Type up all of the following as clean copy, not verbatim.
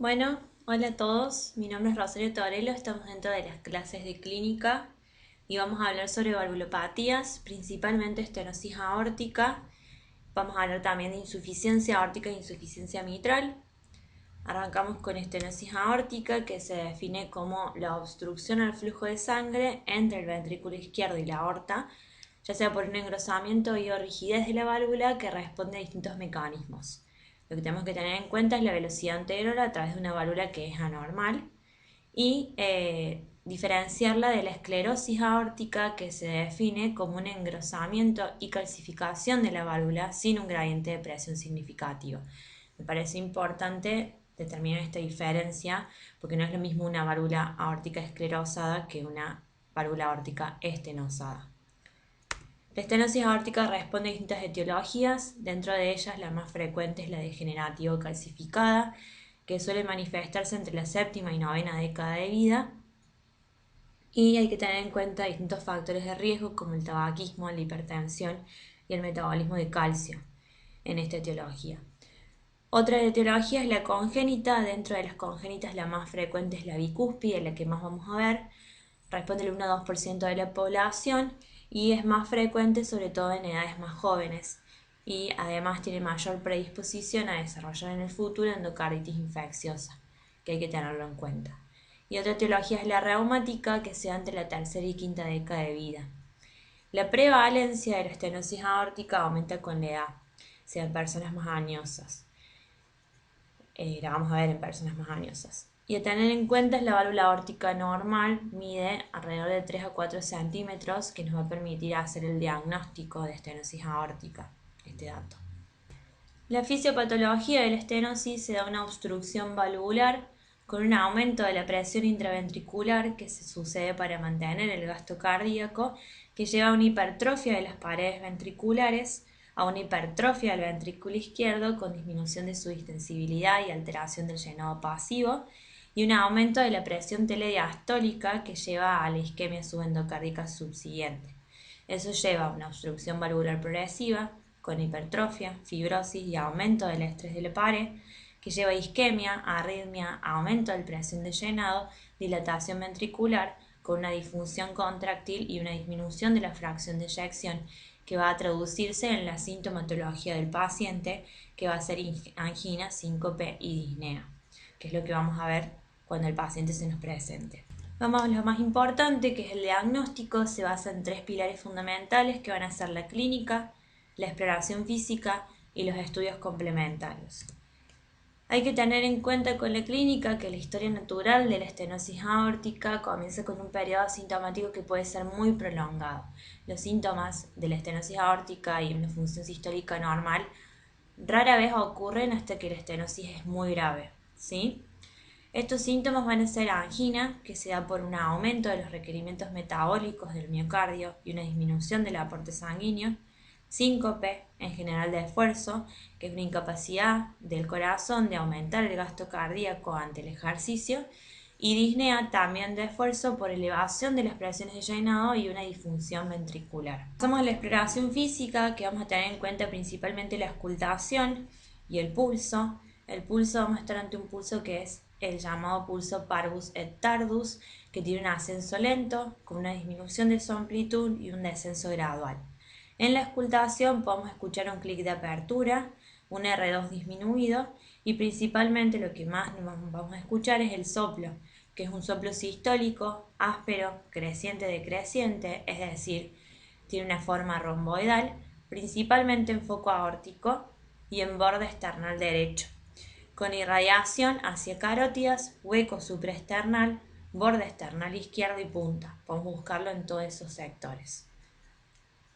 Bueno, hola a todos, mi nombre es Rosario Torello, estamos dentro de las clases de clínica y vamos a hablar sobre valvulopatías, principalmente estenosis aórtica. Vamos a hablar también de insuficiencia aórtica e insuficiencia mitral. Arrancamos con estenosis aórtica, que se define como la obstrucción al flujo de sangre entre el ventrículo izquierdo y la aorta, ya sea por un engrosamiento y o rigidez de la válvula que responde a distintos mecanismos. Lo que tenemos que tener en cuenta es la velocidad anterior a través de una válvula que es anormal y diferenciarla de la esclerosis aórtica, que se define como un engrosamiento y calcificación de la válvula sin un gradiente de presión significativo. Me parece importante determinar esta diferencia porque no es lo mismo una válvula aórtica esclerosada que una válvula aórtica estenosada. La estenosis aórtica responde a distintas etiologías, dentro de ellas la más frecuente es la degenerativa calcificada, que suele manifestarse entre la séptima y novena década de vida, y hay que tener en cuenta distintos factores de riesgo como el tabaquismo, la hipertensión y el metabolismo de calcio en esta etiología. Otra etiología es la congénita. Dentro de las congénitas la más frecuente es la bicúspide, la que más vamos a ver. Responde el 1 a 2% de la población y es más frecuente sobre todo en edades más jóvenes, y además tiene mayor predisposición a desarrollar en el futuro endocarditis infecciosa, que hay que tenerlo en cuenta. Y otra etiología es la reumática, que se da entre la tercera y quinta década de vida. La prevalencia de la estenosis aórtica aumenta con la edad, sea en personas más añosas. La vamos a ver en personas más añosas. Y a tener en cuenta es la válvula aórtica normal, mide alrededor de 3 a 4 centímetros, que nos va a permitir hacer el diagnóstico de estenosis aórtica, este dato. La fisiopatología de la estenosis se da una obstrucción valvular con un aumento de la presión intraventricular que se sucede para mantener el gasto cardíaco, que lleva a una hipertrofia de las paredes ventriculares, a una hipertrofia del ventrículo izquierdo con disminución de su distensibilidad y alteración del llenado pasivo, y un aumento de la presión telediastólica que lleva a la isquemia subendocárdica subsiguiente. Eso lleva a una obstrucción valvular progresiva, con hipertrofia, fibrosis y aumento del estrés de la pared, que lleva a isquemia, arritmia, aumento de la presión de llenado, dilatación ventricular, con una disfunción contráctil y una disminución de la fracción de eyección, que va a traducirse en la sintomatología del paciente, que va a ser angina, síncope y disnea, que es lo que vamos a ver cuando el paciente se nos presente. Vamos a lo más importante, que es el diagnóstico. Se basa en 3 pilares fundamentales que van a ser la clínica, la exploración física y los estudios complementarios. Hay que tener en cuenta con la clínica que la historia natural de la estenosis aórtica comienza con un periodo sintomático que puede ser muy prolongado. Los síntomas de la estenosis aórtica y una función sistólica normal rara vez ocurren hasta que la estenosis es muy grave, ¿sí? Estos síntomas van a ser angina, que se da por un aumento de los requerimientos metabólicos del miocardio y una disminución del aporte sanguíneo; síncope, en general de esfuerzo, que es una incapacidad del corazón de aumentar el gasto cardíaco ante el ejercicio; y disnea, también de esfuerzo, por elevación de las presiones de llenado y una disfunción ventricular. Pasamos a la exploración física, que vamos a tener en cuenta principalmente la auscultación y el pulso. El pulso, vamos a estar ante un pulso que es el llamado pulso parvus et tardus, que tiene un ascenso lento, con una disminución de su amplitud y un descenso gradual. En la auscultación podemos escuchar un clic de apertura, un R2 disminuido, y principalmente lo que más vamos a escuchar es el soplo, que es un soplo sistólico, áspero, creciente decreciente, es decir, tiene una forma romboidal, principalmente en foco aórtico y en borde esternal derecho, con irradiación hacia carótidas, hueco supraesternal, borde esternal izquierdo y punta. Podemos buscarlo en todos esos sectores.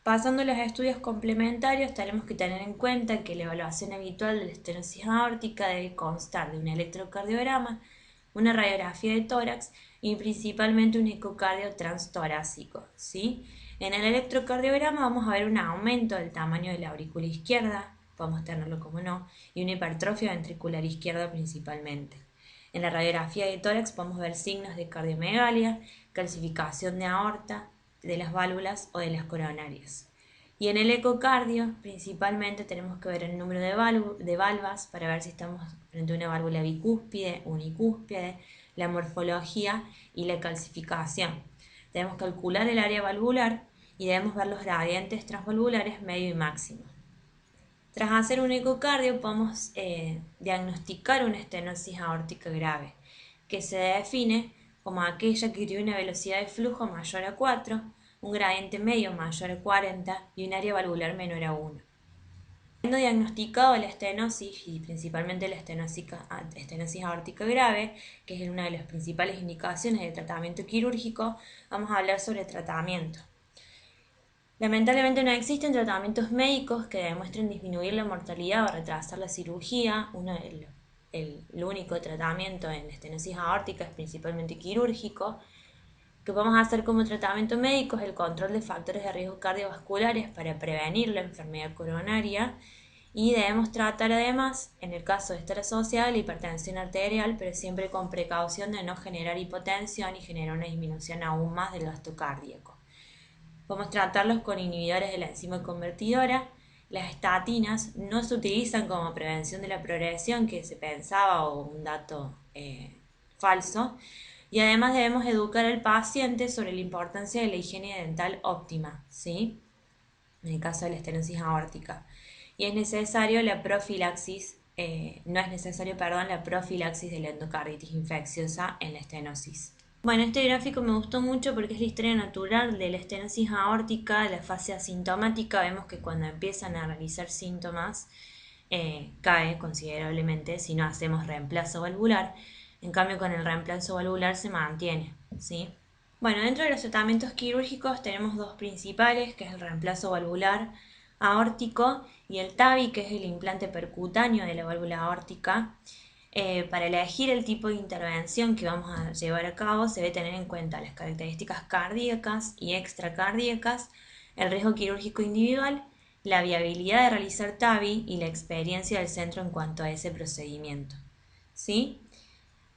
Pasando a los estudios complementarios, tenemos que tener en cuenta que la evaluación habitual de la estenosis aórtica debe constar de un electrocardiograma, una radiografía de tórax y principalmente un ecocardio transtorácico, ¿sí? En el electrocardiograma vamos a ver un aumento del tamaño de la aurícula izquierda, podemos tenerlo como no, y una hipertrofia ventricular izquierda principalmente. En la radiografía de tórax podemos ver signos de cardiomegalia, calcificación de aorta, de las válvulas o de las coronarias. Y en el ecocardio, principalmente tenemos que ver el número de valvas para ver si estamos frente a una válvula bicúspide, unicúspide, la morfología y la calcificación. Debemos calcular el área valvular y debemos ver los gradientes transvalvulares medio y máximo. Tras hacer un ecocardio podemos diagnosticar una estenosis aórtica grave, que se define como aquella que tiene una velocidad de flujo mayor a 4, un gradiente medio mayor a 40 y un área valvular menor a 1. Habiendo diagnosticado la estenosis y principalmente la estenosis aórtica grave, que es una de las principales indicaciones de tratamiento quirúrgico, vamos a hablar sobre tratamiento. Lamentablemente no existen tratamientos médicos que demuestren disminuir la mortalidad o retrasar la cirugía. El único tratamiento en estenosis aórtica es principalmente quirúrgico. Que podemos hacer como tratamiento médico es el control de factores de riesgo cardiovasculares para prevenir la enfermedad coronaria, y debemos tratar además, en el caso de estar asociada, la hipertensión arterial, pero siempre con precaución de no generar hipotensión y generar una disminución aún más del gasto cardíaco. Podemos tratarlos con inhibidores de la enzima convertidora. Las estatinas no se utilizan como prevención de la progresión, que se pensaba, o un dato falso. Y además debemos educar al paciente sobre la importancia de la higiene dental óptima, ¿sí? En el caso de la estenosis aórtica. Y es necesario la profilaxis, la profilaxis de la endocarditis infecciosa en la estenosis. Bueno, este gráfico me gustó mucho porque es la historia natural de la estenosis aórtica, de la fase asintomática. Vemos que cuando empiezan a realizar síntomas cae considerablemente si no hacemos reemplazo valvular. En cambio, con el reemplazo valvular se mantiene, ¿sí? Bueno, dentro de los tratamientos quirúrgicos tenemos dos principales, que es el reemplazo valvular aórtico y el TAVI, que es el implante percutáneo de la válvula aórtica. Para elegir el tipo de intervención que vamos a llevar a cabo se debe tener en cuenta las características cardíacas y extracardíacas, el riesgo quirúrgico individual, la viabilidad de realizar TAVI y la experiencia del centro en cuanto a ese procedimiento, ¿sí?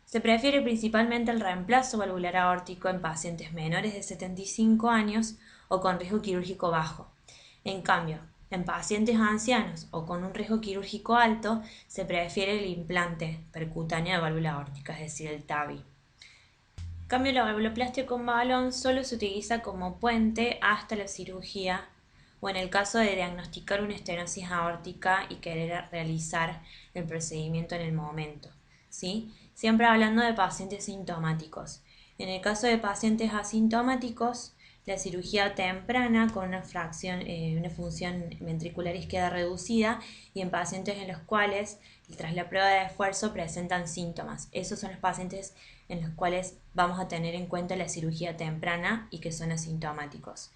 Se prefiere principalmente el reemplazo valvular aórtico en pacientes menores de 75 años o con riesgo quirúrgico bajo. En cambio, en pacientes ancianos o con un riesgo quirúrgico alto, se prefiere el implante percutáneo de válvula aórtica, es decir, el TAVI. En cambio, la valvuloplastia con balón solo se utiliza como puente hasta la cirugía o en el caso de diagnosticar una estenosis aórtica y querer realizar el procedimiento en el momento, ¿sí? Siempre hablando de pacientes sintomáticos. En el caso de pacientes asintomáticos, la cirugía temprana con una función ventricular izquierda reducida, y en pacientes en los cuales tras la prueba de esfuerzo presentan síntomas. Esos son los pacientes en los cuales vamos a tener en cuenta la cirugía temprana y que son asintomáticos.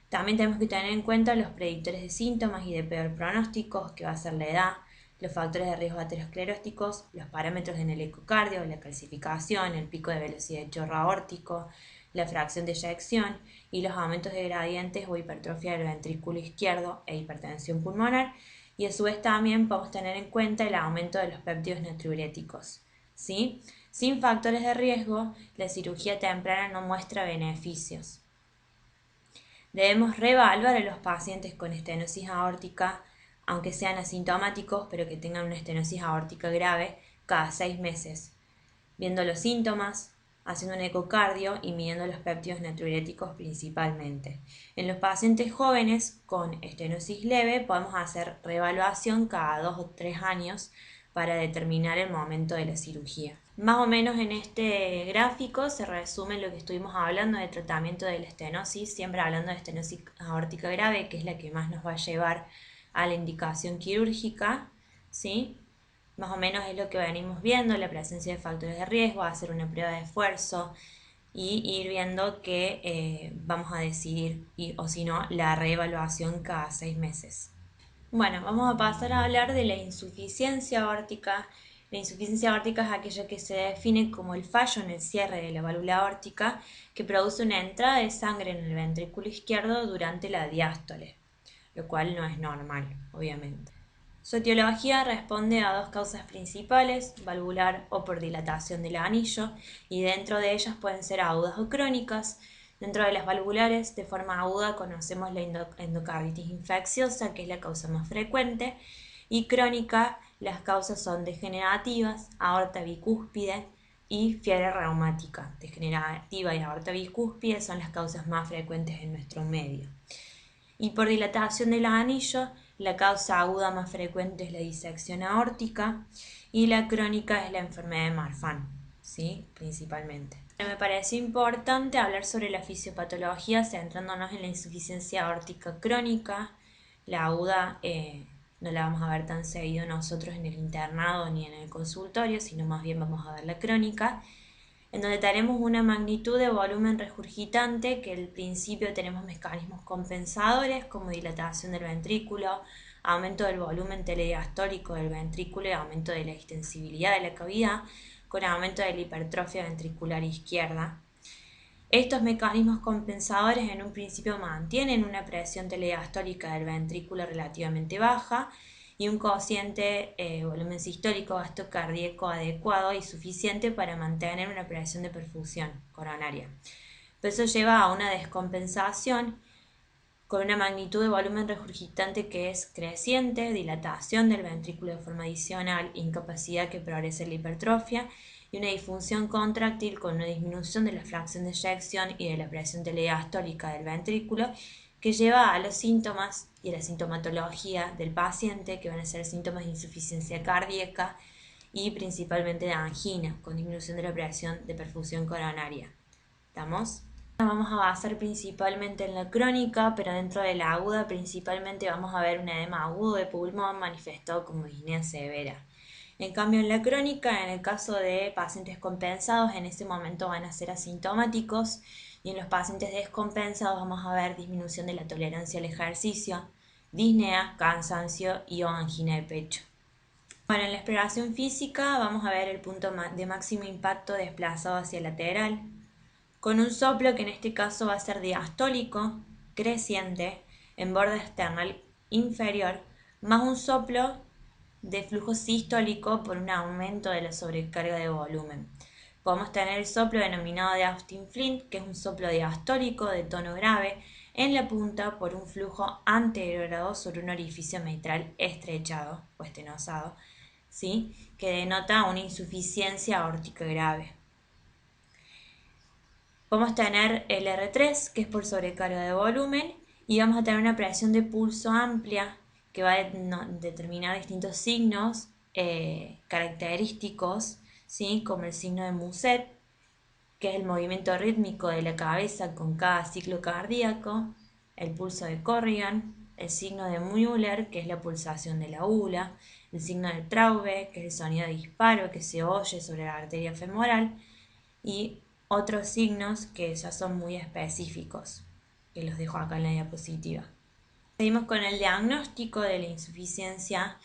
También tenemos que tener en cuenta los predictores de síntomas y de peor pronóstico, que va a ser la edad, los factores de riesgo ateroscleróticos, los parámetros en el ecocardio, la calcificación, el pico de velocidad de chorro aórtico, la fracción de eyección y los aumentos de gradientes o hipertrofia del ventrículo izquierdo e hipertensión pulmonar. Y a su vez también podemos tener en cuenta el aumento de los péptidos natriuréticos, ¿sí? Sin factores de riesgo, la cirugía temprana no muestra beneficios. Debemos reevaluar a los pacientes con estenosis aórtica, aunque sean asintomáticos, pero que tengan una estenosis aórtica grave, cada 6 meses, viendo los síntomas, haciendo un ecocardio y midiendo los péptidos natriuréticos principalmente. En los pacientes jóvenes con estenosis leve podemos hacer reevaluación cada 2 o 3 años para determinar el momento de la cirugía. Más o menos en este gráfico se resume lo que estuvimos hablando de tratamiento de la estenosis, siempre hablando de estenosis aórtica grave, que es la que más nos va a llevar a la indicación quirúrgica, ¿sí? Más o menos es lo que venimos viendo, la presencia de factores de riesgo, hacer una prueba de esfuerzo y ir viendo que vamos a decidir, o si no, la reevaluación cada 6 meses. Bueno, vamos a pasar a hablar de la insuficiencia aórtica. La insuficiencia aórtica es aquella que se define como el fallo en el cierre de la válvula aórtica que produce una entrada de sangre en el ventrículo izquierdo durante la diástole, lo cual no es normal, obviamente. Su etiología responde a dos causas principales, valvular o por dilatación del anillo, y dentro de ellas pueden ser agudas o crónicas. Dentro de las valvulares, de forma aguda, conocemos la endocarditis infecciosa, que es la causa más frecuente, y crónica, las causas son degenerativas, aorta bicúspide y fiebre reumática. Degenerativa y aorta bicúspide son las causas más frecuentes en nuestro medio. Y por dilatación del anillo, la causa aguda más frecuente es la disección aórtica y la crónica es la enfermedad de Marfan, ¿sí? Principalmente. Me parece importante hablar sobre la fisiopatología centrándonos en la insuficiencia aórtica crónica. La aguda no la vamos a ver tan seguido nosotros en el internado ni en el consultorio, sino más bien vamos a ver la crónica, en donde tenemos una magnitud de volumen regurgitante, que al principio tenemos mecanismos compensadores como dilatación del ventrículo, aumento del volumen telediastólico del ventrículo y aumento de la extensibilidad de la cavidad, con aumento de la hipertrofia ventricular izquierda. Estos mecanismos compensadores en un principio mantienen una presión telediastólica del ventrículo relativamente baja y un cociente volumen sistólico gasto cardíaco adecuado y suficiente para mantener una presión de perfusión coronaria. Pero eso lleva a una descompensación con una magnitud de volumen regurgitante que es creciente, dilatación del ventrículo de forma adicional, incapacidad que progresa la hipertrofia y una disfunción contráctil con una disminución de la fracción de eyección y de la presión telediastólica del ventrículo, que lleva a los síntomas y a la sintomatología del paciente, que van a ser síntomas de insuficiencia cardíaca y principalmente de angina, con disminución de la presión de perfusión coronaria. ¿Estamos? Vamos a basar principalmente en la crónica, pero dentro de la aguda principalmente vamos a ver un edema agudo de pulmón manifestado como disnea severa. En cambio, en la crónica, en el caso de pacientes compensados, en ese momento van a ser asintomáticos, y en los pacientes descompensados vamos a ver disminución de la tolerancia al ejercicio, disnea, cansancio y o angina de pecho. Bueno, en la exploración física vamos a ver el punto de máximo impacto desplazado hacia lateral, con un soplo que en este caso va a ser diastólico, creciente, en borde external inferior, más un soplo de flujo sistólico por un aumento de la sobrecarga de volumen. Podemos tener el soplo denominado de Austin Flint, que es un soplo diastólico de tono grave en la punta por un flujo anterogrado sobre un orificio mitral estrechado o estenosado, ¿sí? Que denota una insuficiencia aórtica grave. Vamos a tener el R3, que es por sobrecarga de volumen, y vamos a tener una presión de pulso amplia que va a determinar distintos signos característicos, ¿sí? Como el signo de Muset, que es el movimiento rítmico de la cabeza con cada ciclo cardíaco, el pulso de Corrigan, el signo de Müller, que es la pulsación de la ula, el signo de Traube, que es el sonido de disparo que se oye sobre la arteria femoral, y otros signos que ya son muy específicos, que los dejo acá en la diapositiva. Seguimos con el diagnóstico de la insuficiencia.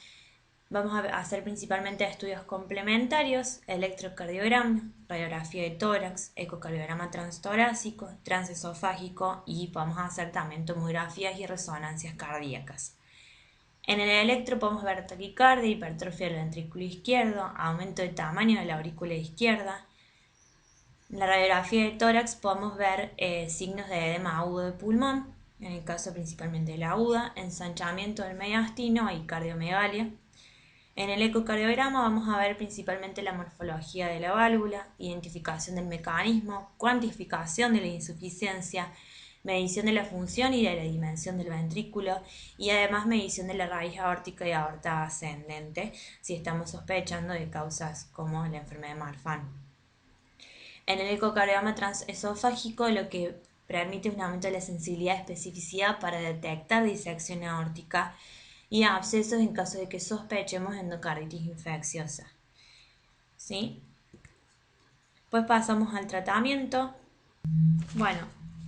Vamos a hacer principalmente estudios complementarios: electrocardiograma, radiografía de tórax, ecocardiograma transtorácico, transesofágico, y vamos a hacer también tomografías y resonancias cardíacas. En el electro podemos ver taquicardia, hipertrofia del ventrículo izquierdo, aumento de tamaño de la aurícula izquierda. En la radiografía de tórax podemos ver signos de edema agudo de pulmón, en el caso principalmente de la aguda, ensanchamiento del mediastino y cardiomegalia. En el ecocardiograma vamos a ver principalmente la morfología de la válvula, identificación del mecanismo, cuantificación de la insuficiencia, medición de la función y de la dimensión del ventrículo, y además medición de la raíz aórtica y aorta ascendente si estamos sospechando de causas como la enfermedad de Marfan. En el ecocardiograma transesofágico lo que permite un aumento de la sensibilidad y especificidad para detectar disección aórtica y abscesos en caso de que sospechemos endocarditis infecciosa. ¿Sí? Pues pasamos al tratamiento. Bueno,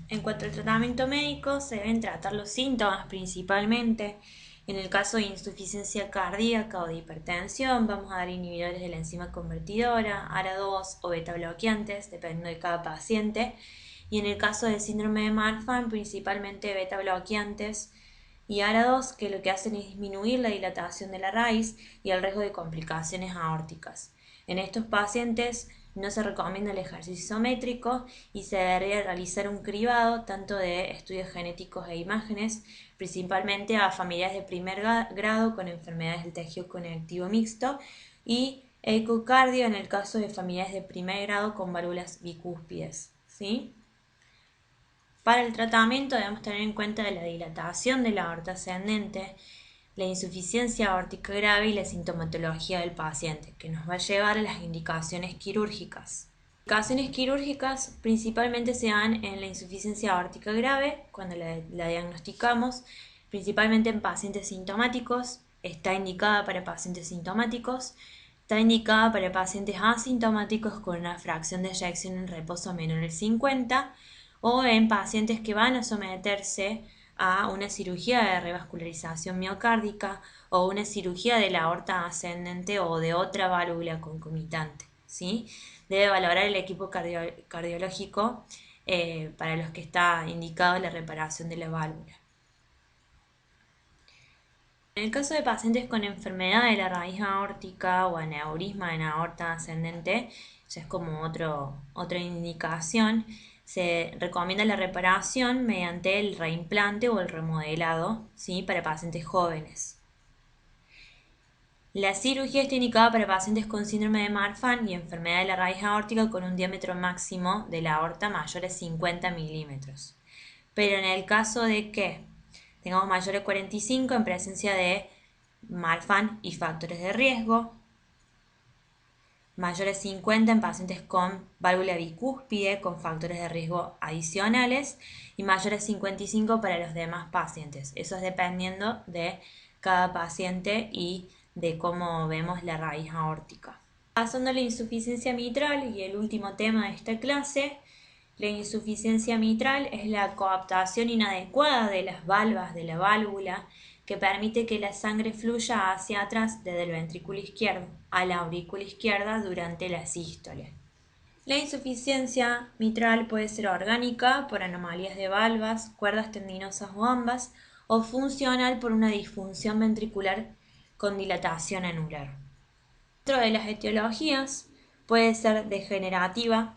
en cuanto al tratamiento médico, se deben tratar los síntomas principalmente. En el caso de insuficiencia cardíaca o de hipertensión, vamos a dar inhibidores de la enzima convertidora, ARA2 o beta bloqueantes, dependiendo de cada paciente. Y en el caso del síndrome de Marfan, principalmente beta bloqueantes y ARA2, que lo que hacen es disminuir la dilatación de la raíz y el riesgo de complicaciones aórticas. En estos pacientes no se recomienda el ejercicio isométrico y se debería realizar un cribado tanto de estudios genéticos e imágenes, principalmente a familiares de primer grado con enfermedades del tejido conectivo mixto y ecocardio en el caso de familiares de primer grado con válvulas bicúspides, ¿sí? Para el tratamiento debemos tener en cuenta la dilatación de la aorta ascendente, la insuficiencia aórtica grave y la sintomatología del paciente, que nos va a llevar a las indicaciones quirúrgicas. Las indicaciones quirúrgicas principalmente se dan en la insuficiencia aórtica grave, cuando la diagnosticamos, principalmente en pacientes sintomáticos, está indicada para pacientes sintomáticos, está indicada para pacientes asintomáticos con una fracción de eyección en reposo menor al 50 o en pacientes que van a someterse a una cirugía de revascularización miocárdica o una cirugía de la aorta ascendente o de otra válvula concomitante, ¿sí? Debe valorar el equipo cardiológico para los que está indicado la reparación de la válvula. En el caso de pacientes con enfermedad de la raíz aórtica o aneurisma en aorta ascendente, ya es como otra indicación, se recomienda la reparación mediante el reimplante o el remodelado, ¿sí? Para pacientes jóvenes. La cirugía está indicada para pacientes con síndrome de Marfan y enfermedad de la raíz aórtica con un diámetro máximo de la aorta mayor a 50 milímetros. Pero en el caso de que tengamos mayor a 45 en presencia de Marfan y factores de riesgo, mayor a 50 en pacientes con válvula bicúspide con factores de riesgo adicionales y mayor a 55 para los demás pacientes. Eso es dependiendo de cada paciente y de cómo vemos la raíz aórtica. Pasando a la insuficiencia mitral y el último tema de esta clase, la insuficiencia mitral es la coaptación inadecuada de las valvas de la válvula que permite que la sangre fluya hacia atrás desde el ventrículo izquierdo a la aurícula izquierda durante la sístole. La insuficiencia mitral puede ser orgánica por anomalías de valvas, cuerdas tendinosas o ambas, o funcional por una disfunción ventricular con dilatación anular. Dentro de las etiologías puede ser degenerativa,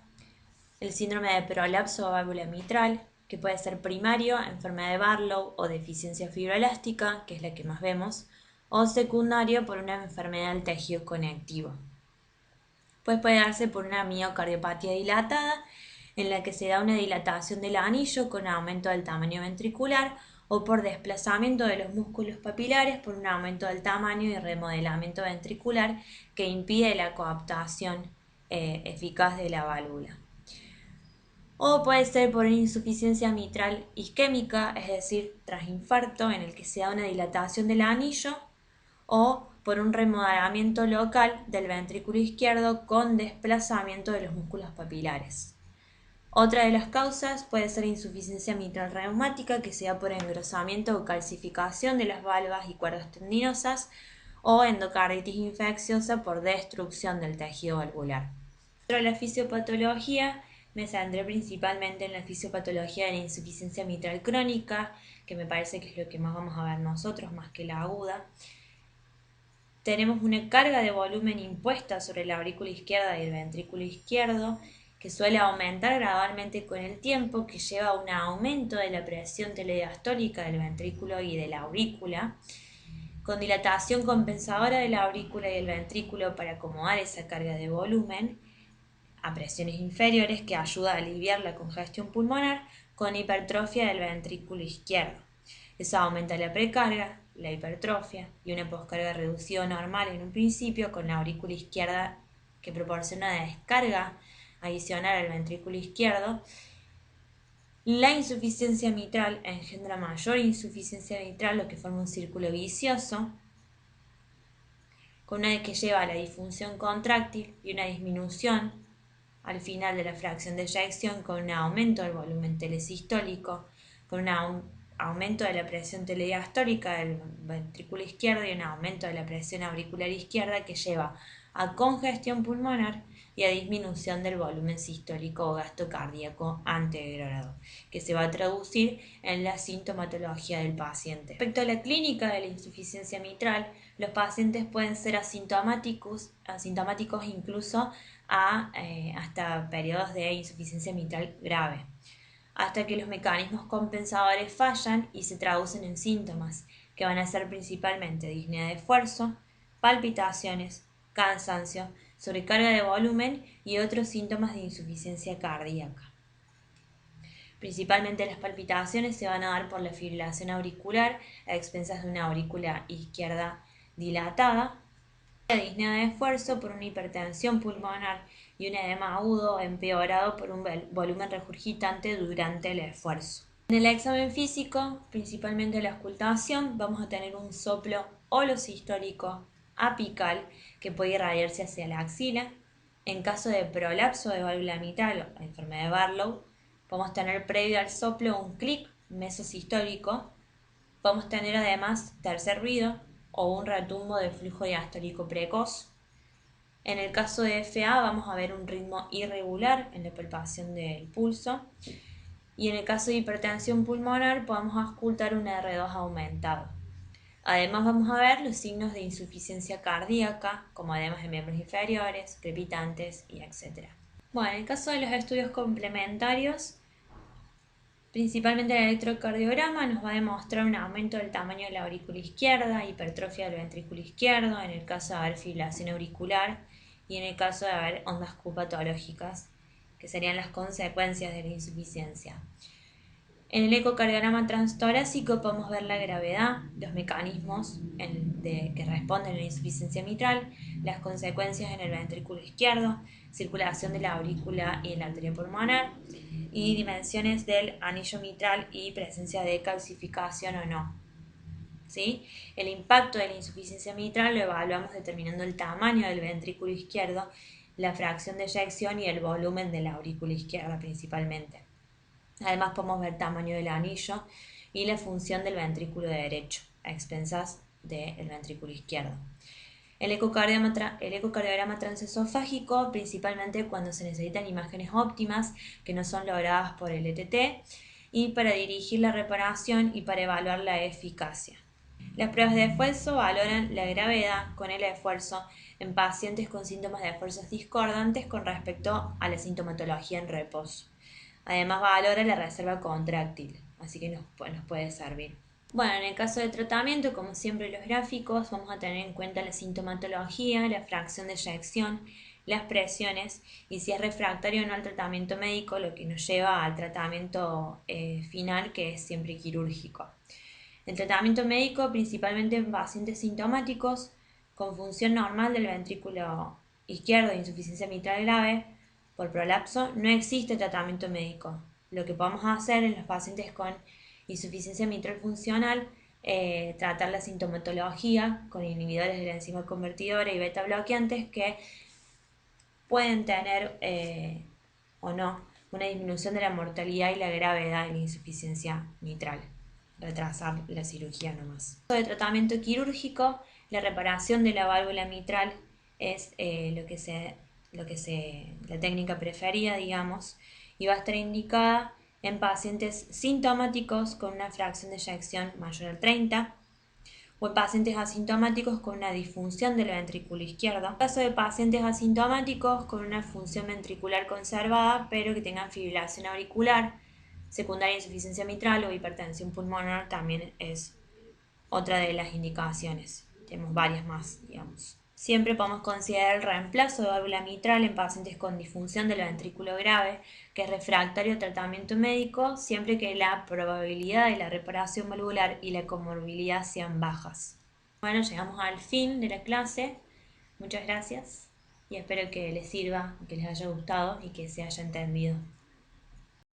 el síndrome de prolapso o válvula mitral, que puede ser primario, enfermedad de Barlow o deficiencia fibroelástica, que es la que más vemos, o secundario por una enfermedad del tejido conectivo. Pues puede darse por una miocardiopatía dilatada, en la que se da una dilatación del anillo con aumento del tamaño ventricular o por desplazamiento de los músculos papilares por un aumento del tamaño y remodelamiento ventricular que impide la coaptación eficaz de la válvula. O puede ser por una insuficiencia mitral isquémica, es decir, tras infarto, en el que se da una dilatación del anillo, o por un remodelamiento local del ventrículo izquierdo con desplazamiento de los músculos papilares. Otra de las causas puede ser insuficiencia mitral reumática, que se da por engrosamiento o calcificación de las valvas y cuerdas tendinosas, o endocarditis infecciosa por destrucción del tejido valvular. Dentro de la fisiopatología me centré principalmente en la fisiopatología de la insuficiencia mitral crónica, que me parece que es lo que más vamos a ver nosotros, más que la aguda. Tenemos una carga de volumen impuesta sobre la aurícula izquierda y el ventrículo izquierdo, que suele aumentar gradualmente con el tiempo, que lleva a un aumento de la presión telediastólica del ventrículo y de la aurícula, con dilatación compensadora de la aurícula y el ventrículo para acomodar esa carga de volumen a presiones inferiores, que ayuda a aliviar la congestión pulmonar, con hipertrofia del ventrículo izquierdo. Eso aumenta la precarga, la hipertrofia y una poscarga reducida normal en un principio, con la aurícula izquierda que proporciona descarga adicional al ventrículo izquierdo. La insuficiencia mitral engendra mayor insuficiencia mitral, lo que forma un círculo vicioso, con una que lleva a la disfunción contráctil y una disminución al final de la fracción de eyección, con un aumento del volumen telesistólico, con un aumento de la presión telediastólica del ventrículo izquierdo y un aumento de la presión auricular izquierda, que lleva a congestión pulmonar y a disminución del volumen sistólico o gasto cardíaco antegrado, que se va a traducir en la sintomatología del paciente. Respecto a la clínica de la insuficiencia mitral, los pacientes pueden ser asintomáticos incluso hasta periodos de insuficiencia mitral grave, hasta que los mecanismos compensadores fallan y se traducen en síntomas, que van a ser principalmente disnea de esfuerzo, palpitaciones, cansancio, sobrecarga de volumen y otros síntomas de insuficiencia cardíaca. Principalmente las palpitaciones se van a dar por la fibrilación auricular a expensas de una aurícula izquierda dilatada, la disnea de esfuerzo por una hipertensión pulmonar y un edema agudo empeorado por un volumen regurgitante durante el esfuerzo. En el examen físico, principalmente la auscultación, vamos a tener un soplo holosistólico apical que puede irradiarse hacia la axila. En caso de prolapso de válvula mitral o enfermedad de Barlow, podemos tener previo al soplo un clic mesosistólico. Podemos tener además tercer ruido o un retumbo de flujo diastólico precoz. En el caso de FA vamos a ver un ritmo irregular en la palpación del pulso. Y en el caso de hipertensión pulmonar podemos auscultar un R2 aumentado. Además vamos a ver los signos de insuficiencia cardíaca, como edemas de miembros inferiores, crepitantes y etc. Bueno, en el caso de los estudios complementarios, principalmente el electrocardiograma nos va a demostrar un aumento del tamaño de la aurícula izquierda, hipertrofia del ventrículo izquierdo, en el caso de haber fibrilación auricular y en el caso de haber ondas Q patológicas, que serían las consecuencias de la insuficiencia. En el ecocardiograma transtorácico podemos ver la gravedad, los mecanismos que responden a la insuficiencia mitral, las consecuencias en el ventrículo izquierdo, circulación de la aurícula y de la arteria pulmonar y dimensiones del anillo mitral y presencia de calcificación o no. ¿Sí? El impacto de la insuficiencia mitral lo evaluamos determinando el tamaño del ventrículo izquierdo, la fracción de eyección y el volumen de la aurícula izquierda principalmente. Además podemos ver el tamaño del anillo y la función del ventrículo derecho, a expensas del ventrículo izquierdo. El ecocardiograma transesofágico, principalmente cuando se necesitan imágenes óptimas que no son logradas por el ETT, y para dirigir la reparación y para evaluar la eficacia. Las pruebas de esfuerzo valoran la gravedad con el esfuerzo en pacientes con síntomas de esfuerzos discordantes con respecto a la sintomatología en reposo. Además valora la reserva contráctil, así que nos puede servir. Bueno, en el caso de tratamiento, como siempre los gráficos, vamos a tener en cuenta la sintomatología, la fracción de eyección, las presiones y si es refractario o no al tratamiento médico, lo que nos lleva al tratamiento final, que es siempre quirúrgico. El tratamiento médico principalmente en pacientes sintomáticos con función normal del ventrículo izquierdo e insuficiencia mitral grave por prolapso, no existe tratamiento médico. Lo que podemos hacer en los pacientes con insuficiencia mitral funcional, tratar la sintomatología con inhibidores de la enzima convertidora y beta bloqueantes que pueden tener o no una disminución de la mortalidad y la gravedad de la insuficiencia mitral. Retrasar la cirugía nomás. De tratamiento quirúrgico, la reparación de la válvula mitral es la técnica preferida, digamos, y va a estar indicada en pacientes sintomáticos con una fracción de eyección mayor al 30 o en pacientes asintomáticos con una disfunción del ventrículo izquierdo. En caso de pacientes asintomáticos con una función ventricular conservada pero que tengan fibrilación auricular, secundaria insuficiencia mitral o hipertensión pulmonar también es otra de las indicaciones. Tenemos varias más, digamos. Siempre podemos considerar el reemplazo de válvula mitral en pacientes con disfunción del ventrículo grave, que es refractario a tratamiento médico, siempre que la probabilidad de la reparación valvular y la comorbilidad sean bajas. Bueno, llegamos al fin de la clase. Muchas gracias y espero que les sirva, que les haya gustado y que se haya entendido.